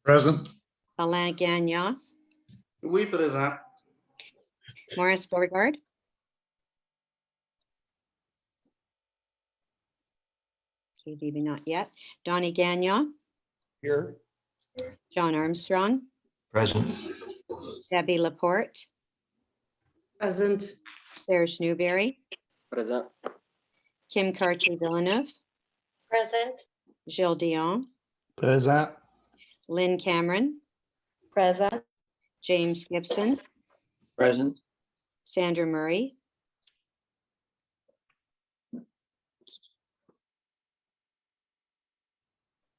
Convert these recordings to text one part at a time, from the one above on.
Present. Alain Gagnon, Oui, présent. Maurice Beauregard, okay, maybe not yet. Donnie Gagnon, Here. John Armstrong, Present. Debbie Laporte, Present. Serge Newberry, Présent. Kim Cartier-Villeneuve, Present. Gilles Dion, Present. Lynn Cameron, Present. James Gibson, Present. Sandra Murray,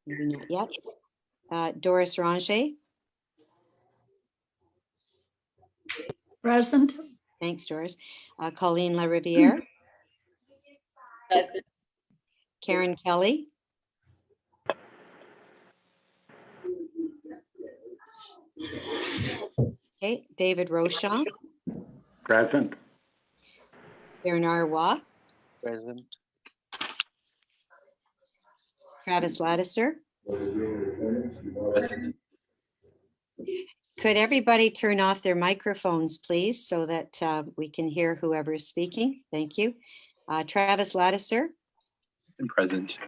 maybe not yet. Doris Ranger, Present. thanks Doris. Colleen LaRiviere, Present. Karen Kelly, okay, David Rochon, Present. Bernard Waugh, Present. Travis Laddister. Present. Could everybody turn off their microphones, please, so that we can hear whoever is speaking? Thank you. Travis Laddister. Present.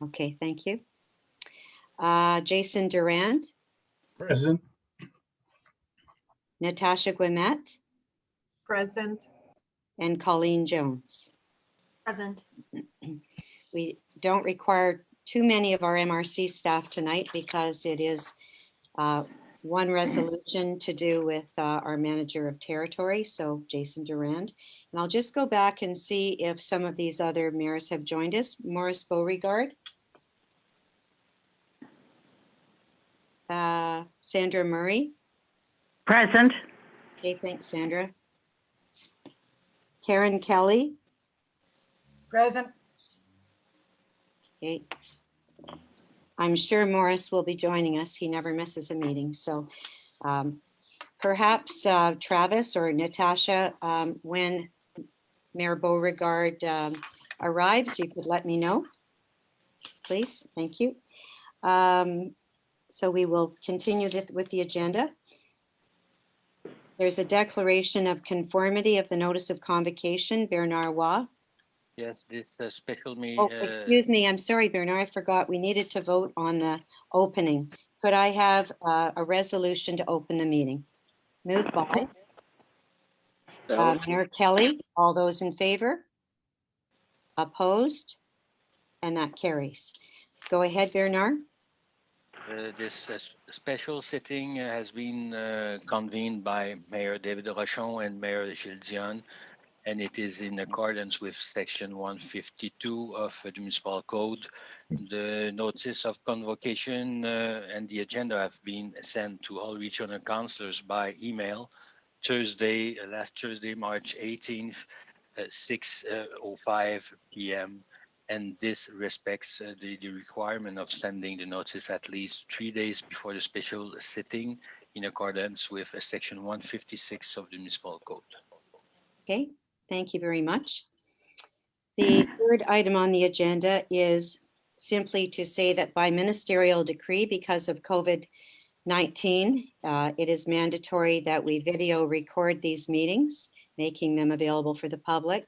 Okay, thank you. Jason Durand, Present. Natasha Guimet, Present. and Colleen Jones. Present. We don't require too many of our MRC staff tonight because it is one resolution to do with our manager of territory, so Jason Durand. And I'll just go back and see if some of these other mayors have joined us. Maurice Beauregard. Sandra Murray. Present. Okay, thanks, Sandra. Karen Kelly. Present. Okay. I'm sure Morris will be joining us. He never misses a meeting. So perhaps Travis or Natasha, when Mayor Beauregard arrives, you could let me know, please. Thank you. So we will continue with the agenda. There's a declaration of conformity of the notice of convocation, Bernard Waugh. Yes, this special meeting. Oh, excuse me. I'm sorry, Bernard. I forgot. We needed to vote on the opening. Could I have a resolution to open the meeting? Moved by Mayor Kelly. All those in favor? Opposed? And that carries. Go ahead, Bernard. This special sitting has been convened by Mayor David Rochon and Mayor Gilles Dion, and it is in accordance with Section 152 of the Municipal Code. The notice of convocation and the agenda have been sent to all regional councillors by email last Thursday, March 18th, 6:05 p.m. And this respects the requirement of sending the notice at least 3 days before the special sitting in accordance with Section 156 of the Municipal Code. Okay, thank you very much. The third item on the agenda is simply to say that by ministerial decree, because of COVID-19, it is mandatory that we video record these meetings, making them available for the public.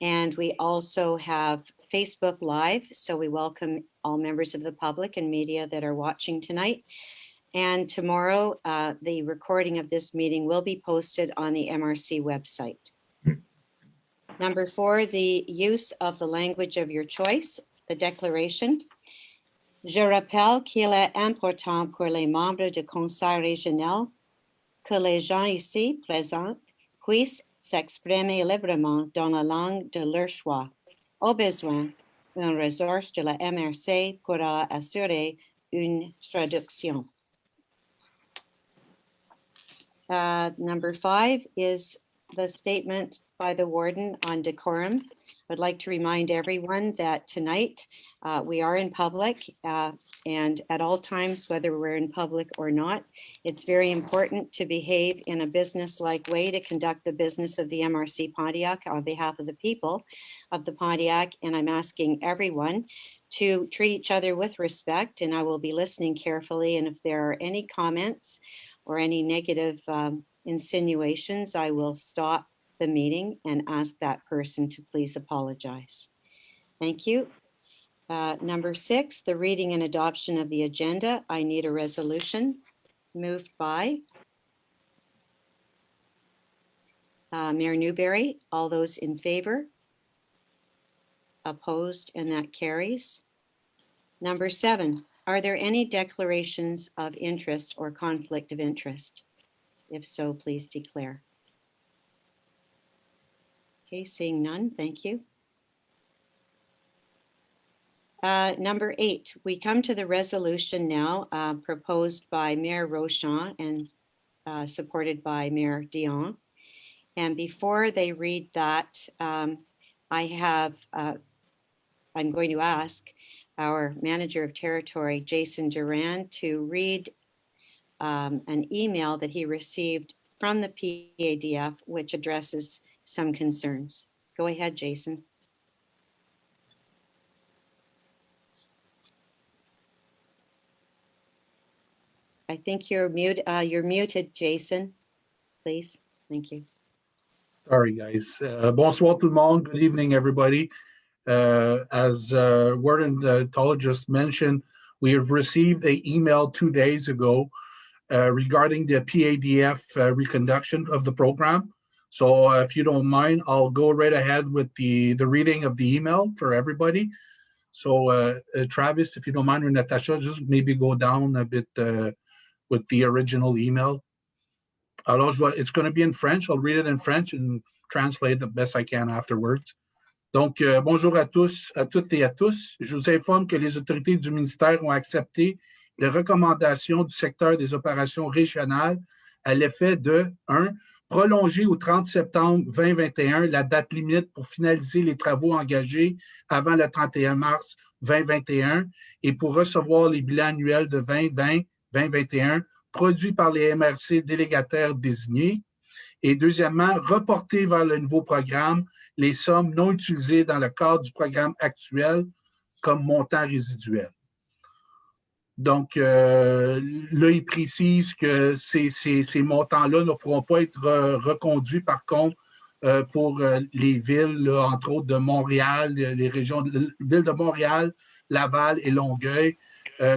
And we also have Facebook Live, so we welcome all members of the public and media that are watching tonight. And tomorrow, the recording of this meeting will be posted on the MRC website. Number 4, the use of the language of your choice, the declaration. Je rappelle qu'il est important pour les membres du conseil régional que les gens ici présents puissent s'exprimer librement dans la langue de leur choix. Au besoin, une ressource de la MRC pourra assurer une traduction. Number 5 is the statement by the warden on decorum. I'd like to remind everyone that tonight we are in public and at all times, whether we're in public or not, it's very important to behave in a business-like way to conduct the business of the MRC Pontiac on behalf of the people of the Pontiac. And I'm asking everyone to treat each other with respect, and I will be listening carefully. And if there are any comments or any negative insinuations, I will stop the meeting and ask that person to please apologize. Thank you. Number 6, the reading and adoption of the agenda. I need a resolution moved by Mayor Newberry. All those in favor? Opposed, and that carries. Number 7, are there any declarations of interest or conflict of interest? If so, please declare. Okay, seeing none, thank you. Number 8, we come to the resolution now proposed by Mayor Rochon and supported by Mayor Dion. And before they read that, I'm going to ask our Manager of Territory, Jason Duran, to read an email that he received from the PADF, which addresses some concerns. Go ahead, Jason. I think you're muted, Jason, please. Thank you. Sorry, guys. Bonsoir tout le monde. Good evening, everybody. As Warden Toll just mentioned, we have received an email 2 days ago regarding the PADF reconduction of the program. So if you don't mind, I'll go right ahead with the reading of the email for everybody. So Travis, if you don't mind, or Natasha, just maybe go down a bit with the original email. Alors, it's going to be in French. I'll read it in French and translate the best I can afterwards. Donc, bonjour à tous, à toutes et à tous. Je vous informe que les autorités du ministère ont accepté les recommandations du secteur des opérations régionales à l'effet de 1. Prolonger au 30 septembre 2021 la date limite pour finaliser les travaux engagés avant le 31 mars 2021 et pour recevoir les bilans annuels de 2020-2021 produits par les MRC délégataires désignés. Et deuxièmement, reporter vers le nouveau programme les sommes non utilisées dans le cadre du programme actuel comme montant résiduel. Donc, là, il précise que ces montants-là ne pourront pas être reconduits, par contre, pour les villes, là, entre autres de Montréal, les régions, villes de Montréal, Laval et Longueuil,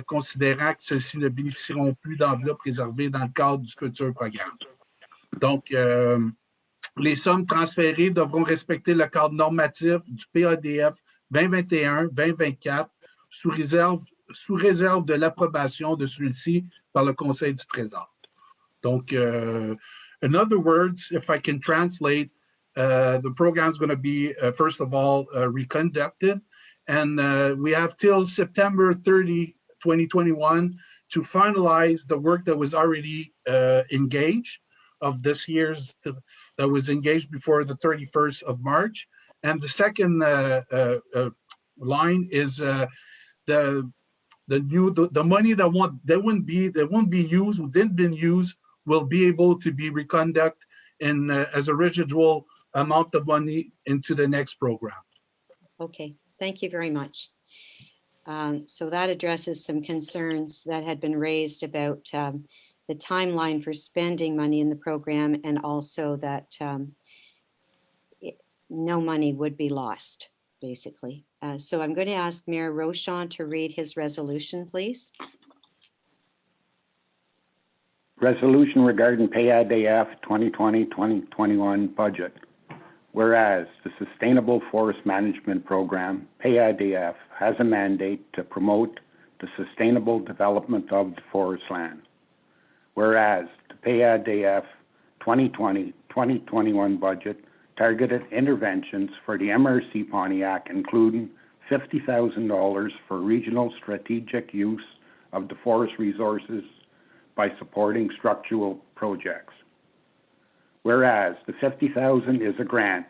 considérant que ceux-ci ne bénéficieront plus d'enveloppes réservées dans le cadre du futur programme. Donc, les sommes transférées devront respecter le cadre normatif du PADF 2021-2024 sous réserve de l'approbation de celui-ci par le Conseil du Trésor. Donc, in other words, if I can translate, the program is going to be, first of all, reconducted, and we have till September 30, 2021 to finalize the work that was already engaged of this year's, that was engaged before the 31st of March. And the second line is the money that won't be used, or didn't been used, will be able to be reconducted in as a residual amount of money into the next program. Okay, thank you very much. So that addresses some concerns that had been raised about the timeline for spending money in the program, and also that no money would be lost, basically. So I'm going to ask Mayor Rochon to read his resolution, please. Resolution regarding PADF 2020-2021 budget. Whereas the Sustainable Forest Management Program, PADF, has a mandate to promote the sustainable development of the forest land. Whereas the PADF 2020-2021 budget targeted interventions for the MRC Pontiac, including $50,000 for regional strategic use of the forest resources by supporting structural projects. Whereas the $50,000 is a grant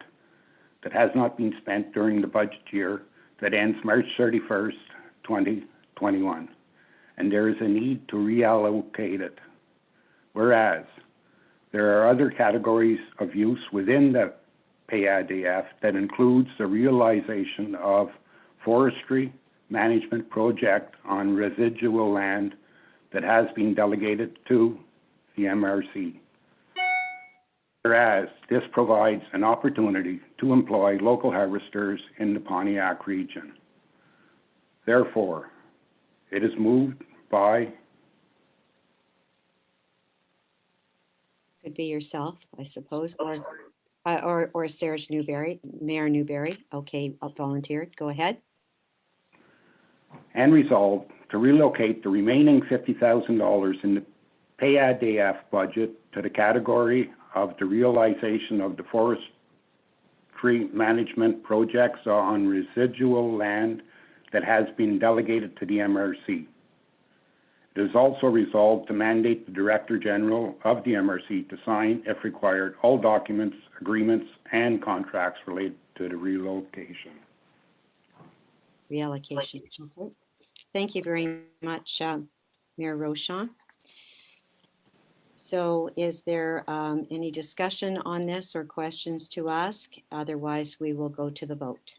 that has not been spent during the budget year that ends March 31st, 2021, and there is a need to reallocate it. Whereas there are other categories of use within the PADF that includes the realization of forestry, management project on residual land that has been delegated to the MRC. Whereas this provides an opportunity to employ local harvesters in the Pontiac region. Therefore, it is moved by Could be yourself, I suppose, or Serge Newberry, Mayor Newberry. Okay, volunteered. Go ahead. and resolved to relocate the remaining $50,000 in the PADF budget to the category of the realization of the forestry management projects on residual land that has been delegated to the MRC. It is also resolved to mandate the Director General of the MRC to sign, if required, all documents, agreements, and contracts related to the relocation. Reallocation. Okay. Thank you very much, Mayor Rochon. So is there any discussion on this or questions to ask? Otherwise, we will go to the vote.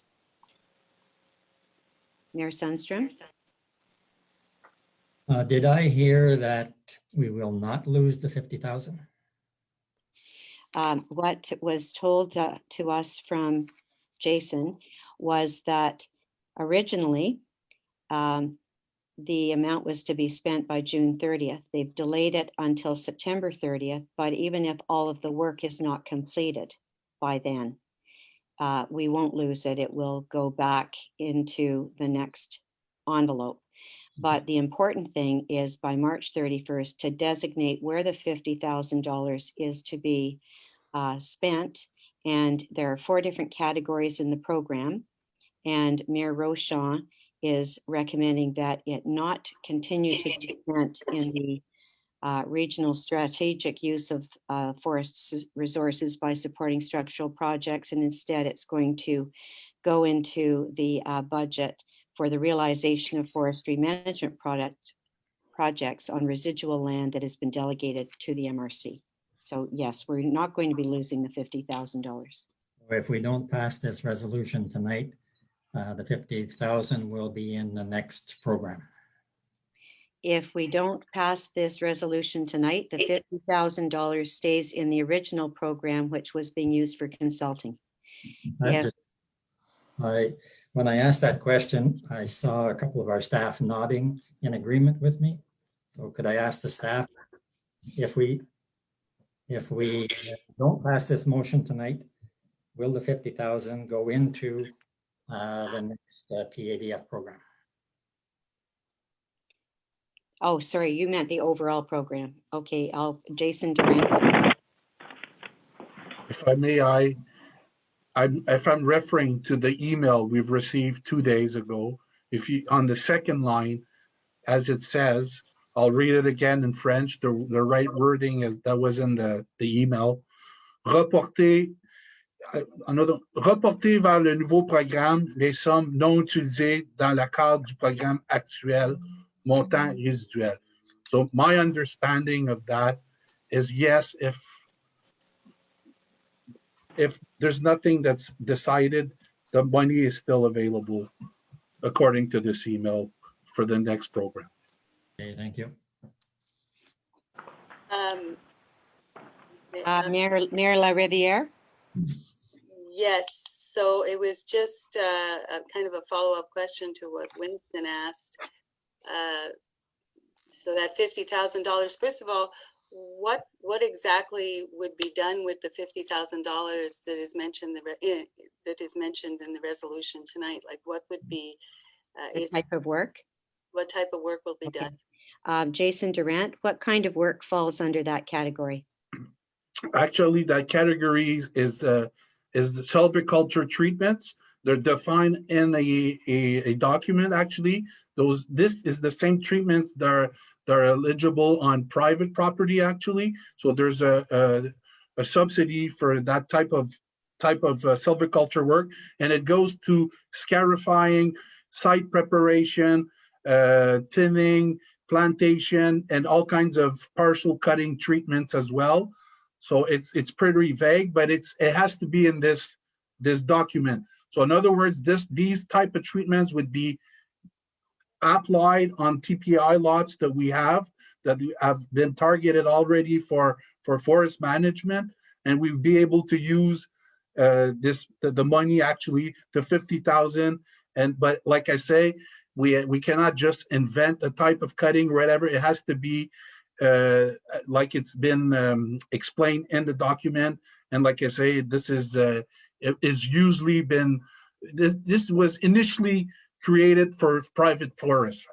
Mayor Sundstrom? Did I hear that we will not lose the 50,000? What was told to us from Jason was that originally the amount was to be spent by June 30th. They've delayed it until September 30th, but even if all of the work is not completed by then, we won't lose it. It will go back into the next envelope. But the important thing is by March 31st to designate where the $50,000 is to be spent. And there are 4 different categories in the program. And Mayor Rochon is recommending that it not continue to be spent in the regional strategic use of forest resources by supporting structural projects. And instead it's going to go into the budget for the realization of forestry management projects on residual land that has been delegated to the MRC. So yes, we're not going to be losing the $50,000. If we don't pass this resolution tonight, the 50,000 will be in the next program. If we don't pass this resolution tonight, the $50,000 stays in the original program, which was being used for consulting. When I asked that question, I saw a couple of our staff nodding in agreement with me. So could I ask the staff, if we don't pass this motion tonight, will the 50,000 go into the next PADF program? Oh, sorry, you meant the overall program. Okay, Jason Durant. If I may, if I'm referring to the email we've received 2 days ago, if you, on the second line, as it says, I'll read it again in French, the right wording is that was in the email. Reporter vers le nouveau programme les sommes non utilisées dans le cadre du programme actuel, montant résiduel. So my understanding of that is yes, if there's nothing that's decided, the money is still available according to this email for the next program. Okay, thank you. Mayor LaRiviere? Yes, so it was just a kind of a follow-up question to what Winston asked. So that $50,000, first of all, what exactly would be done with the $50,000 that is mentioned in the resolution tonight? Like what would be Type of work? What type of work will be done? Jason Durant, what kind of work falls under that category? Actually, that category is the silviculture treatments. They're defined in a document. Actually, this is the same treatments that are eligible on private property. Actually, so there's a subsidy for that type of silviculture work, and it goes to scarifying, site preparation, thinning, plantation, and all kinds of partial cutting treatments as well. So it's pretty vague, but it has to be in this document. So in other words, these type of treatments would be applied on TPI lots that we have that have been targeted already for forest management, and we'd be able to use the money actually to 50,000. But like I say, we cannot just invent a type of cutting, whatever. It has to be like it's been explained in the document. And like I say, this is usually been, this was initially created for private forests.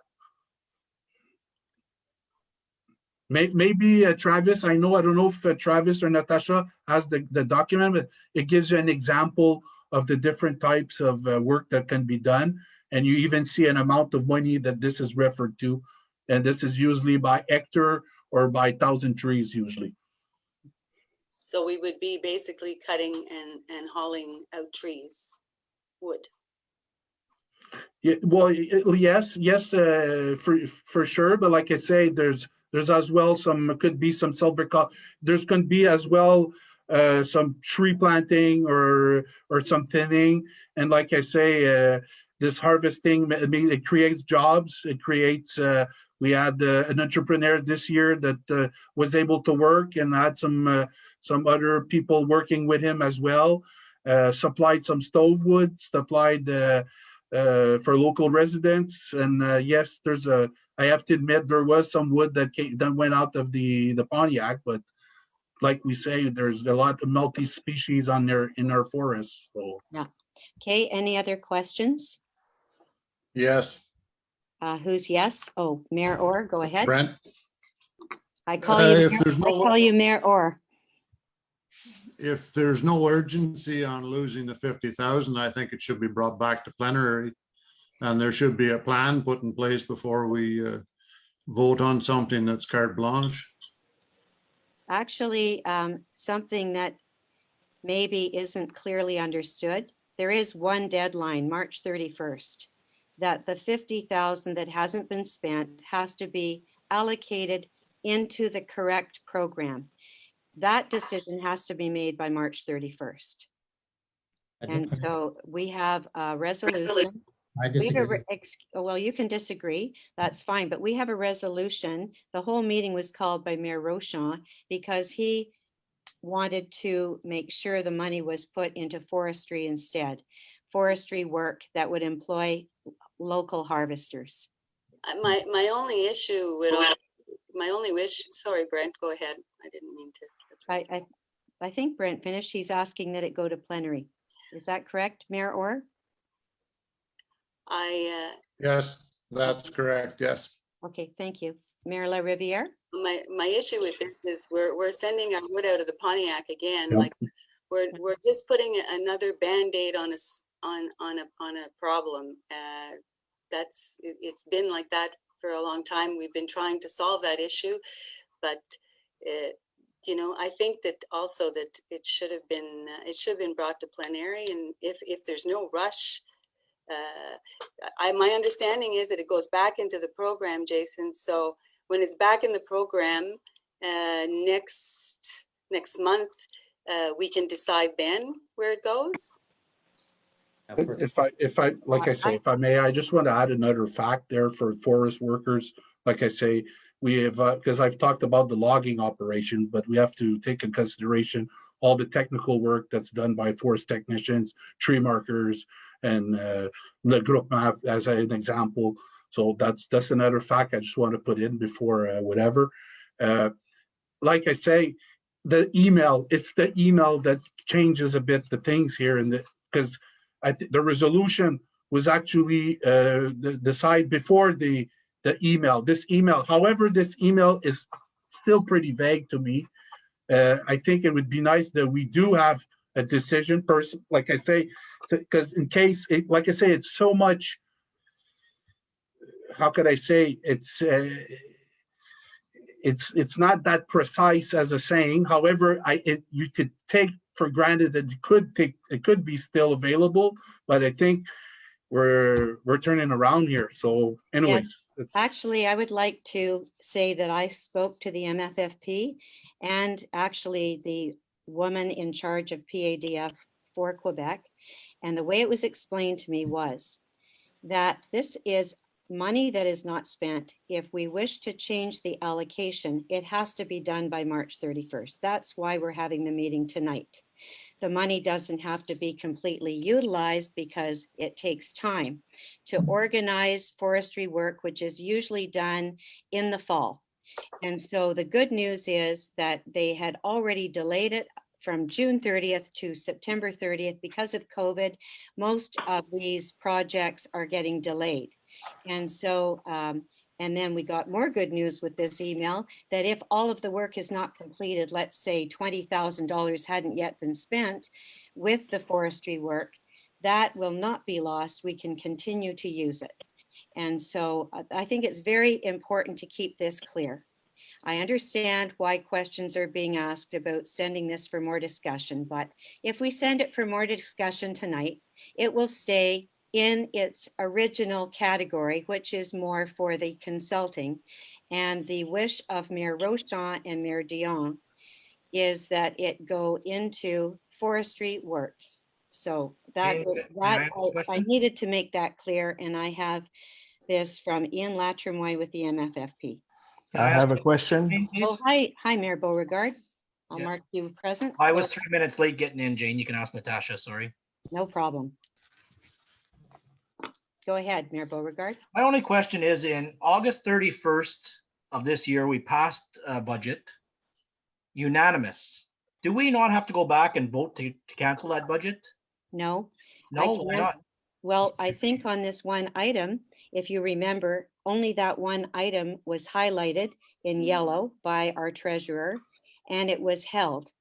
Maybe Travis, I don't know if Travis or Natasha has the document, but it gives you an example of the different types of work that can be done. And you even see an amount of money that this is referred to. And this is usually by hectare or by 1,000 trees usually. So we would be basically cutting and hauling out trees, wood. Yeah, well, yes, for sure. But like I say, there's as well some, could be some silver cut. There's going to be as well some tree planting or some thinning. And like I say, this harvesting, I mean, it creates jobs. It creates. We had an entrepreneur this year that was able to work and had some other people working with him as well. Supplied some stove wood, supplied for local residents. And yes, I have to admit, there was some wood that went out of the Pontiac, but like we say, there's a lot of multi-species in our forests. So. Yeah. Okay, any other questions? Yes. Who's yes? Oh, Mayor Orr, go ahead. Brent? I call you, If there's no- I call you Mayor Orr. If there's no urgency on losing the 50,000, I think it should be brought back to plenary. And there should be a plan put in place before we vote on something that's carte blanche. Actually, something that maybe isn't clearly understood. There is one deadline, March 31st, that the 50,000 that hasn't been spent has to be allocated into the correct program. That decision has to be made by March 31st. And so we have a resolution. I disagree. Well, you can disagree, that's fine, but we have a resolution. The whole meeting was called by Mayor Rochon because he wanted to make sure the money was put into forestry instead. Forestry work that would employ local harvesters. My only issue with sorry, Brent, go ahead. I didn't mean to. I think Brent finished. He's asking that it go to plenary. Is that correct, Mayor Orr? Yes, that's correct. Yes. Okay, thank you. Mayor LaRiviere? My issue with this is we're sending our wood out of the Pontiac again. Yep. Like we're just putting another Band-Aid on a problem. It's been like that for a long time. We've been trying to solve that issue, but you know, I think that also that it should have been brought to plenary, and if there's no rush. My understanding is that it goes back into the program, Jason. So when it's back in the program next month, we can decide then where it goes. If I like I say, if I may, I just want to add another fact there for forest workers. Like I say, we have because I've talked about the logging operation, but we have to take in consideration all the technical work that's done by forest technicians, tree markers, and the group map as an example. So that's another fact I just want to put in before whatever. Like I say, it's the email that changes a bit the things here, and because the resolution was actually decided before the email. This email, however, this email is still pretty vague to me. I think it would be nice that we do have a decision person, like I say, because in case, like I say, it's so much. How could I say it's not that precise as a saying. However, you could take for granted that it could be still available, but I think we're turning around here. So anyways, yes. Actually, I would like to say that I spoke to the MFFP and actually the woman in charge of PADF for Quebec. And the way it was explained to me was that this is money that is not spent, if we wish to change the allocation, it has to be done by March 31st. That's why we're having the meeting tonight. The money doesn't have to be completely utilized because it takes time to organize forestry work, which is usually done in the fall. And so the good news is that they had already delayed it from June 30th to September 30th because of COVID. Most of these projects are getting delayed. And so, and then we got more good news with this email that if all of the work is not completed, let's say $20,000 hadn't yet been spent with the forestry work, that will not be lost. We can continue to use it. And so I think it's very important to keep this clear. I understand why questions are being asked about sending this for more discussion, but if we send it for more discussion tonight, it will stay in its original category, which is more for the consulting. And the wish of Mayor Rochon and Mayor Dion is that it go into forestry work. So that, I needed to make that clear, and I have this from Ian Latremoy with the MFFP. I have a question. Oh, hi, Mayor Beauregard. I'll Yeah. mark you present. I was 3 minutes late getting in, Jane. You can ask Natasha, sorry. No problem. Go ahead, Mayor Beauregard. My only question is, in August 31st of this year, we passed a budget, unanimous. Do we not have to go back and vote to cancel that budget? No. No, why not? Well, I think on this one item, if you remember, only that one item was highlighted in yellow by our treasurer, and it was held,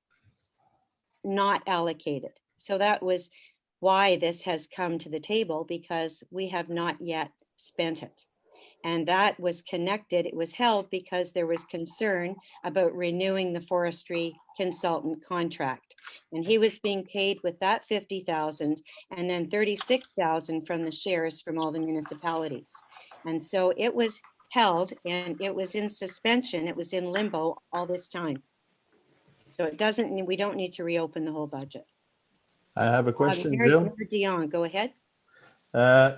not allocated. So that was why this has come to the table, because we have not yet spent it. And that was connected, it was held because there was concern about renewing the forestry consultant contract. And he was being paid with that 50,000 and then 36,000 from the shares from all the municipalities. And so it was held and it was in suspension, it was in limbo all this time. So it doesn't, we don't need to reopen the whole budget. I have a question, Mayor Jill. Dion, go ahead.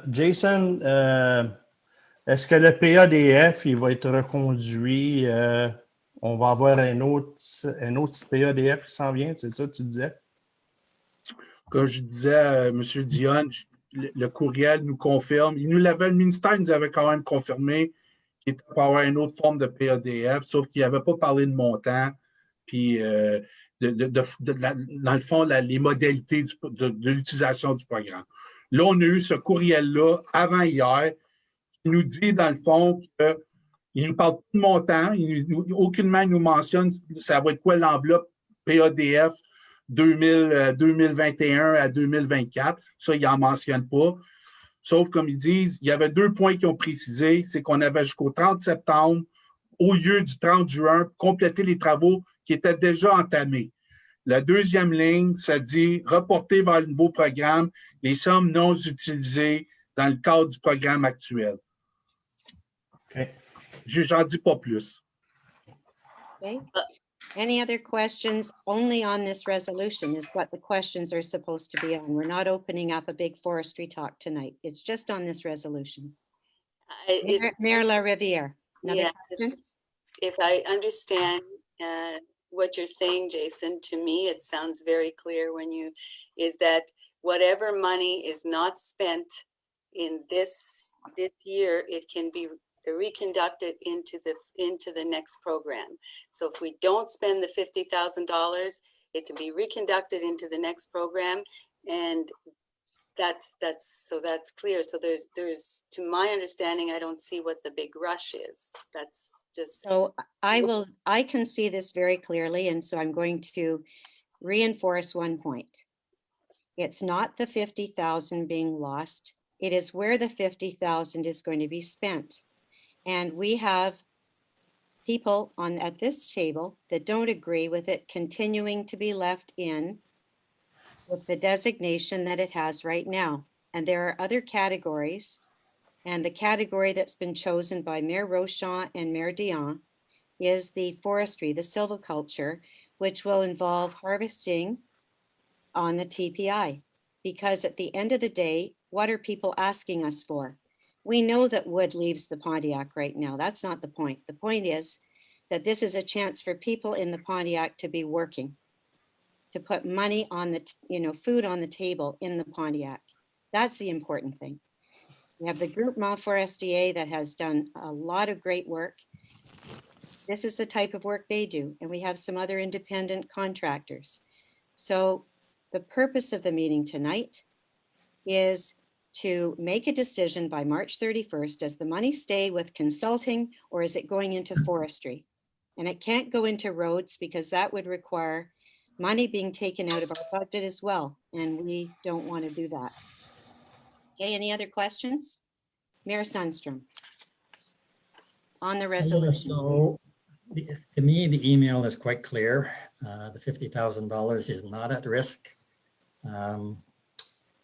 Jason, est-ce que le PADF, il va être reconduit? On va avoir un autre PADF qui s'en vient, c'est ça que tu disais? Comme je disais à M. Dion, le courriel nous confirme. Le ministère nous avait quand même confirmé qu'il était pour avoir une autre forme de PADF, sauf qu'il n'avait pas parlé de montant, puis dans le fond, les modalités de l'utilisation du programme. Là, on a eu ce courriel-là avant hier. Il nous dit, dans le fond, qu'il ne nous parle pas de montant. Aucunement, il nous mentionne ça va être quoi l'enveloppe PADF 2021 à 2024. Ça, il n'en mentionne pas. Sauf, comme ils disent, il y avait 2 points qui ont précisé, c'est qu'on avait jusqu'au 30 septembre, au lieu du 30 juin, pour compléter les travaux qui étaient déjà entamés. La deuxième ligne, ça dit reporter vers le nouveau programme les sommes non utilisées dans le cadre du programme actuel. Okay. J'en dis pas plus. Okay. Any other questions? Only on this resolution is what the questions are supposed to be on. We're not opening up a big forestry talk tonight. It's just on this resolution. Mayor La Riviere, another question? If I understand what you're saying, Jason, to me, it sounds very clear is that whatever money is not spent in this year, it can be reconducted into the next program. So if we don't spend the $50,000, it can be reconducted into the next program, and that's clear. So there's to my understanding, I don't see what the big rush is. That's just so I can see this very clearly, and so I'm going to reinforce one point. It's not the 50,000 being lost. It is where the 50,000 is going to be spent. And we have people at this table that don't agree with it continuing to be left in with the designation that it has right now. And there are other categories. And the category that's been chosen by Mayor Rochon and Mayor Dion is the forestry, the silviculture, which will involve harvesting on the TPI. Because at the end of the day, what are people asking us for? We know that wood leaves the Pontiac right now. That's not the point. The point is that this is a chance for people in the Pontiac to be working, to put money on the, food on the table in the Pontiac. That's the important thing. We have the group Forestier that has done a lot of great work. This is the type of work they do. And we have some other independent contractors. So the purpose of the meeting tonight is to make a decision by March 31st. Does the money stay with consulting or is it going into forestry? And it can't go into roads because that would require money being taken out of our budget as well. And we don't want to do that. Okay, any other questions? Mayor Sundstrom. On the resolution. So to me, the email is quite clear. The $50,000 is not at risk.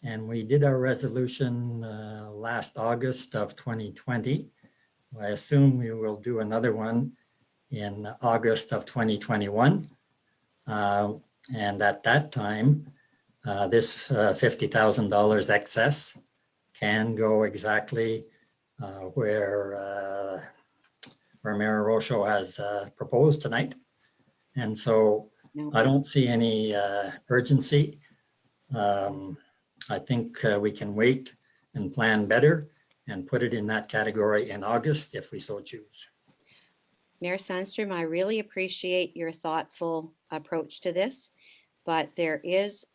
And we did our resolution last August of 2020. I assume we will do another one in August of 2021. And at that time, this $50,000 excess can go exactly where Mayor Rocho has proposed tonight. And so I don't see any urgency. I think we can wait and plan better and put it in that category in August if we so choose. Mayor Sundstrom, I really appreciate your thoughtful approach to this, but there is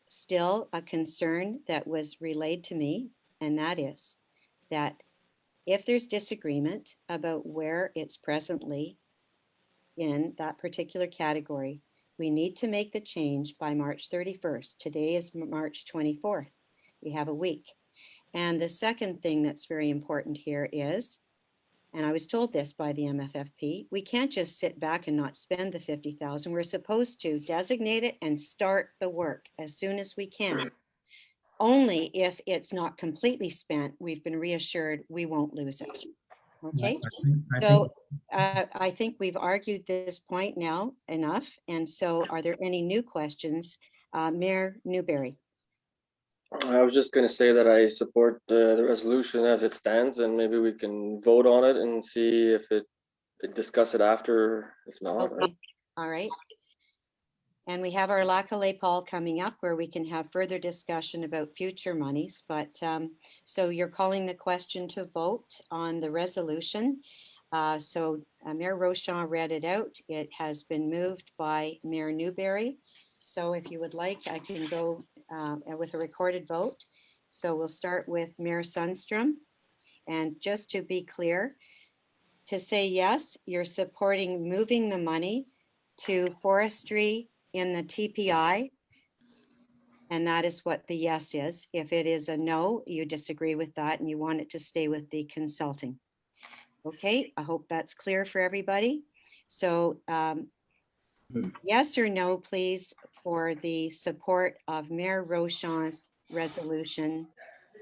still a concern that was relayed to me, and that is that if there's disagreement about where it's presently in that particular category, we need to make the change by March 31st. Today is March 24th. We have a week. And the second thing that's very important here is, and I was told this by the MFFP, we can't just sit back and not spend the $50,000. We're supposed to designate it and start the work as soon as we can. Only if it's not completely spent, we've been reassured we won't lose it. Okay, so I think we've argued this point now enough. And so are there any new questions? Mayor Newberry. I was just going to say that I support the resolution as it stands, and maybe we can vote on it and see if discuss it after, if not. Okay. All right. And we have our Lac-a-Lay Paul coming up where we can have further discussion about future monies. But so you're calling the question to vote on the resolution. Mayor Rochon read it out. It has been moved by Mayor Newberry. So if you would like, I can go with a recorded vote. So we'll start with Mayor Sundstrom. And just to be clear, to say yes, you're supporting moving the money to forestry in the TPI, and that is what the yes is. If it is a no, you disagree with that and you want it to stay with the consulting. Okay, I hope that's clear for everybody. So yes or no, please, for the support of Mayor Rochon's resolution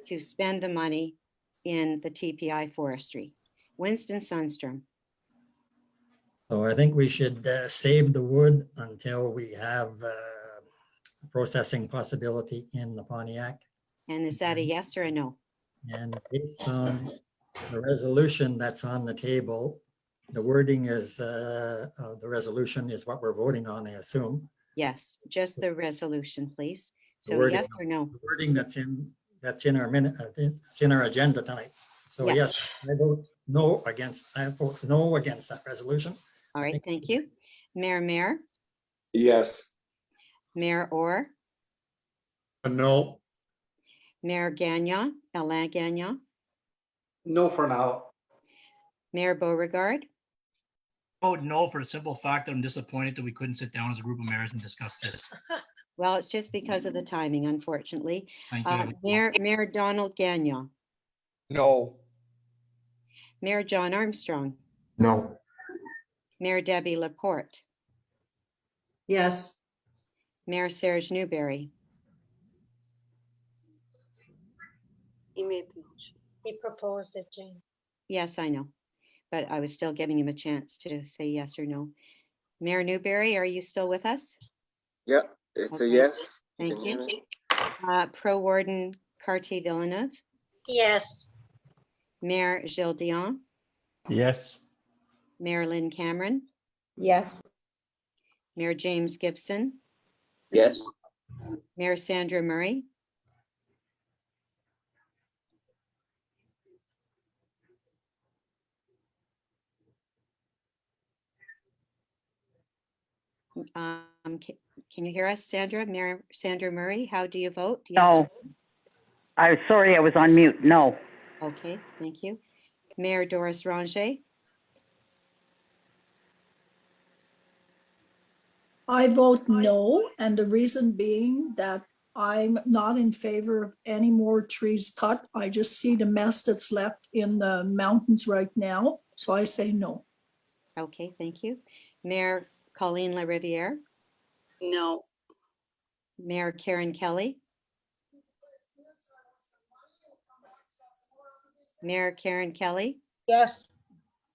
to spend the money in the TPI forestry. Winston Sundstrom. So I think we should save the wood until we have a processing possibility in the Pontiac. And is that a yes or a no? And based on the resolution that's on the table, the wording is, the resolution is what we're voting on, I assume. Yes, just the resolution, please. So wording, yes or no? The wording that's in our minute, it's in our agenda tonight. So yes, I vote no against. I vote no against that resolution. All right, thank you. Mayor. Yes. Mayor Orr. No. Mayor Gagnon, Alain Gagnon. No for now. Mayor Beauregard. Vote no for the simple fact that I'm disappointed that we couldn't sit down as a group of mayors and discuss this. Well, it's just because of the timing, unfortunately. Thank you. Mayor Donald Gagnon. No. Mayor John Armstrong. No. Mayor Debbie Laporte. Yes. Mayor Serge Newberry. He made the motion. He proposed it, Jane. Yes, I know, but I was still giving him a chance to say yes or no. Mayor Newberry, are you still with us? Yeah, it's a yes. Thank you. Pro Warden Cartier Villeneuve. Yes. Mayor Gilles Dion, Yes. Mayor Lynn Cameron, Yes. Mayor James Gibson, Yes. Mayor Sandra Murray, can you hear us, Sandra? Mayor Sandra Murray, how do you vote? Yes. No. I'm sorry, I was on mute. No. Okay, thank you. Mayor Doris Ranger, I vote no, and the reason being that I'm not in favor of any more trees cut. I just see the mess that's left in the mountains right now, so I say no. okay, thank you. Mayor Colleen LaRiviere, No. Mayor Karen Kelly, Mayor Karen Kelly, Yes.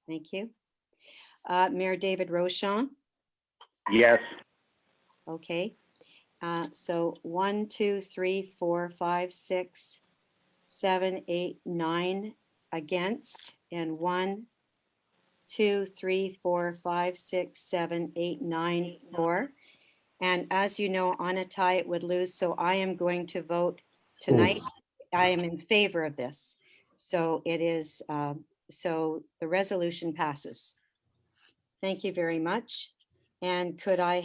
thank you. Mayor David Rochon, Yes. okay. So 1, 2, 3, 4, 5, 6, 7, 8, 9 against, and 1, 2, 3, 4, 5, 6, 7, 8, 9 for. And as you know, on a tie, it would lose. So I am going to vote tonight. I am in favor of this. So it is, so the resolution passes. Thank you very much. And could I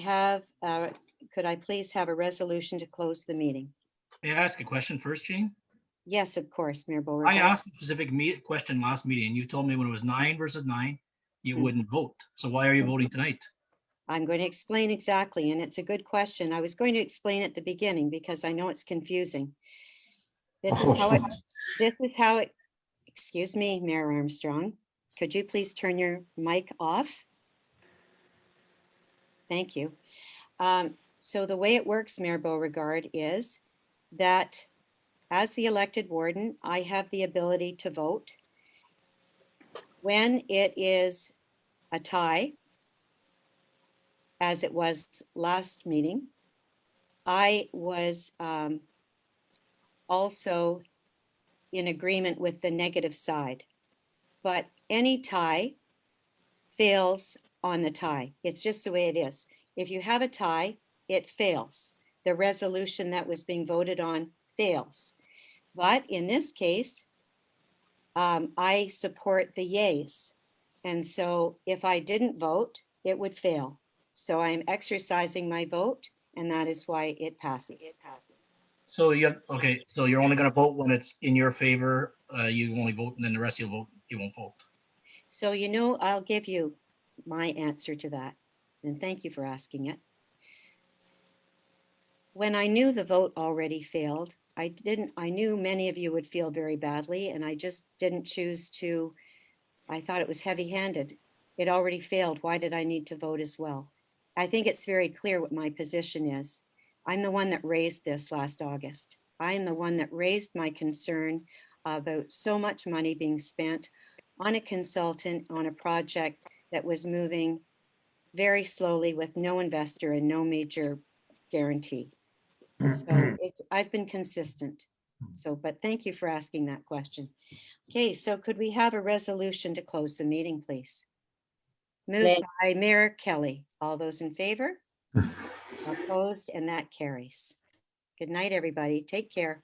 please have a resolution to close the meeting? May I ask a question first, Jane? Yes, of course, Mayor I Beauregard. asked a specific question last meeting, and you told me when it was 9 versus 9, you wouldn't vote. So why are you voting tonight? I'm going to explain exactly, and it's a good question. I was going to explain at the beginning because I know it's confusing. This is how it, excuse me, Mayor Armstrong, could you please turn your mic off? Thank you. So the way it works, Mayor Beauregard, is that as the elected warden, I have the ability to vote when it is a tie, as it was last meeting. I was also in agreement with the negative side, but any tie fails on the tie. It's just the way it is. If you have a tie, it fails. The resolution that was being voted on fails. But in this case, I support the yays. And so if I didn't vote, it would fail. So I'm exercising my vote, and that is why it passes. So okay, so you're only going to vote when it's in your favor. You only vote, and then the rest you'll vote. You won't vote. So, you know, I'll give you my answer to that. And thank you for asking it. When I knew the vote already failed, I knew many of you would feel very badly, and I just didn't choose to. I thought it was heavy-handed. It already failed. Why did I need to vote as well? I think it's very clear what my position is. I'm the one that raised this last August. I am the one that raised my concern about so much money being spent on a consultant on a project that was moving very slowly with no investor and no major guarantee. So I've been consistent. So, but thank you for asking that question. Okay, so could we have a resolution to close the meeting, please? Moved by Mayor Kelly. All those in favor? Opposed, and that carries. Good night, everybody. Take care.